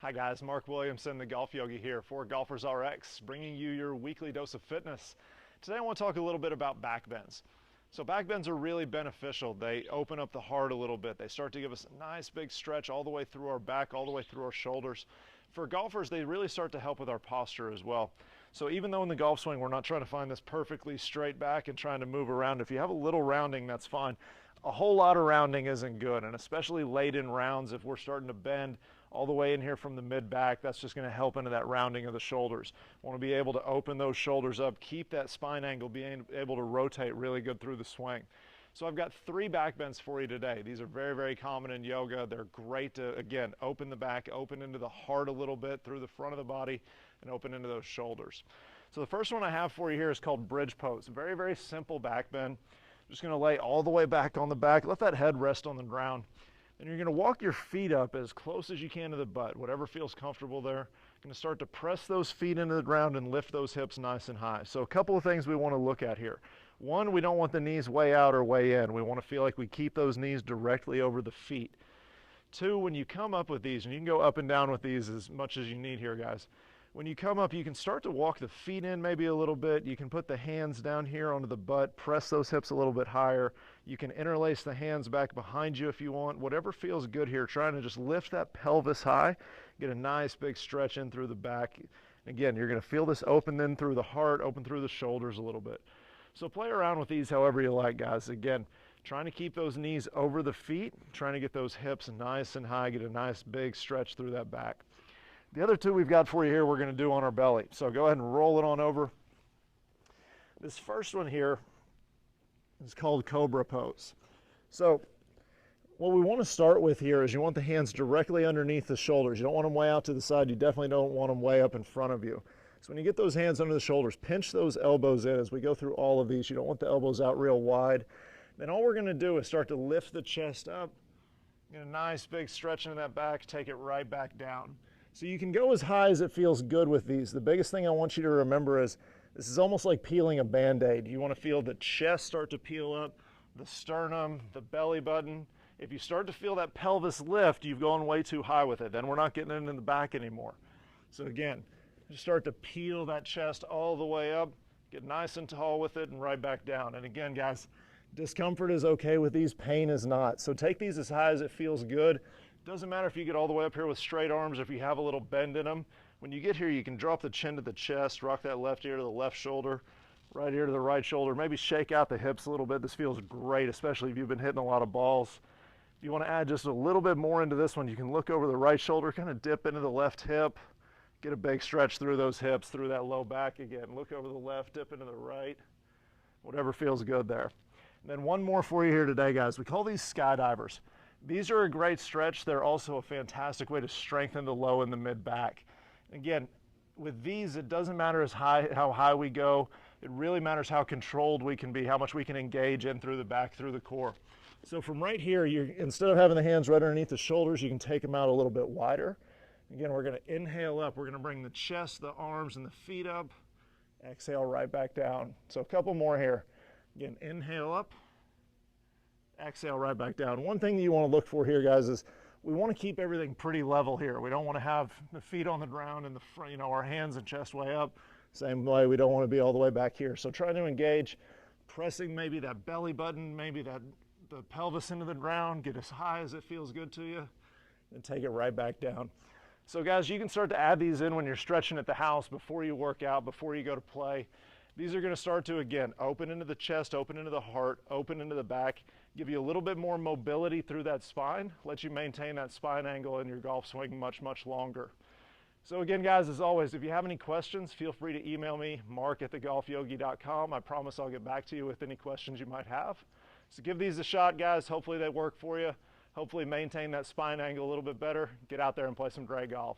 Hi guys, Mark Williamson, the Golf Yogi here for GolfersRx, bringing you your weekly dose of fitness. Today I want to talk a little bit about backbends. So backbends are really beneficial. They open up the heart a little bit. They start to give us a nice big stretch all the way through our back, all the way through our shoulders. For golfers, they really start to help with our posture as well. So even though in the golf swing we're not trying to find this perfectly straight back and trying to move around, if you have a little rounding, that's fine. A whole lot of rounding isn't good, and especially late in rounds, if we're starting to bend all the way in here from the mid-back, that's just going to help into that rounding of the shoulders. Want to be able to open those shoulders up, keep that spine angle, being able to rotate really good through the swing. So I've got 3 backbends for you today. These are very, very common in yoga. They're great to, again, open the back, open into the heart a little bit through the front of the body, and open into those shoulders. So the first one I have for you here is called bridge pose. Very, very simple backbend. Just going to lay all the way back on the back. Let that head rest on the ground. And you're going to walk your feet up as close as you can to the butt, whatever feels comfortable there. You're going to start to press those feet into the ground and lift those hips nice and high. So a couple of things we want to look at here. One, we don't want the knees way out or way in. We want to feel like we keep those knees directly over the feet. 2, when you come up with these, and you can go up and down with these as much as you need here, guys. When you come up, you can start to walk the feet in maybe a little bit. You can put the hands down here onto the butt, press those hips a little bit higher. You can interlace the hands back behind you if you want. Whatever feels good here, trying to just lift that pelvis high, get a nice big stretch in through the back. Again, you're going to feel this open in through the heart, open through the shoulders a little bit. So play around with these however you like, guys. Again, trying to keep those knees over the feet, trying to get those hips nice and high, get a nice big stretch through that back. The other 2 we've got for you here, we're going to do on our belly. So go ahead and roll it on over. This first one here is called Cobra Pose. So what we want to start with here is you want the hands directly underneath the shoulders. You don't want them way out to the side. You definitely don't want them way up in front of you. So when you get those hands under the shoulders, pinch those elbows in as we go through all of these. You don't want the elbows out real wide. Then all we're going to do is start to lift the chest up, get a nice big stretch into that back, take it right back down. So you can go as high as it feels good with these. The biggest thing I want you to remember is this is almost like peeling a Band-Aid. You want to feel the chest start to peel up, the sternum, the belly button. If you start to feel that pelvis lift, you've gone way too high with it. Then we're not getting it in the back anymore. So again, just start to peel that chest all the way up, get nice and tall with it, and right back down. And again, guys, discomfort is okay with these, pain is not. So take these as high as it feels good. Doesn't matter if you get all the way up here with straight arms or if you have a little bend in them. When you get here, you can drop the chin to the chest, rock that left ear to the left shoulder, right ear to the right shoulder, maybe shake out the hips a little bit. This feels great, especially if you've been hitting a lot of balls. If you want to add just a little bit more into this one, you can look over the right shoulder, kind of dip into the left hip, get a big stretch through those hips, through that low back again. Look over the left, dip into the right, whatever feels good there. And then one more for you here today, guys. We call these skydivers. These are a great stretch. They're also a fantastic way to strengthen the low and the mid back. Again, with these, it doesn't matter how high we go. It really matters how controlled we can be, how much we can engage in through the back, through the core. So from right here, instead of having the hands right underneath the shoulders, you can take them out a little bit wider. Again, we're going to inhale up. We're going to bring the chest, the arms, and the feet up. Exhale right back down. So a couple more here. Again, inhale up. Exhale right back down. One thing that you want to look for here, guys, is we want to keep everything pretty level here. We don't want to have the feet on the ground and the front, our hands and chest way up. Same way, we don't want to be all the way back here. So try to engage, pressing maybe that belly button, maybe the pelvis into the ground, get as high as it feels good to you, and take it right back down. So guys, you can start to add these in when you're stretching at the house, before you work out, before you go to play. These are going to start to, again, open into the chest, open into the heart, open into the back, give you a little bit more mobility through that spine, let you maintain that spine angle in your golf swing much, much longer. So again, guys, as always, if you have any questions, feel free to email me, mark@thegolfyogi.com. I promise I'll get back to you with any questions you might have. So give these a shot, guys. Hopefully they work for you. Hopefully maintain that spine angle a little bit better. Get out there and play some great golf.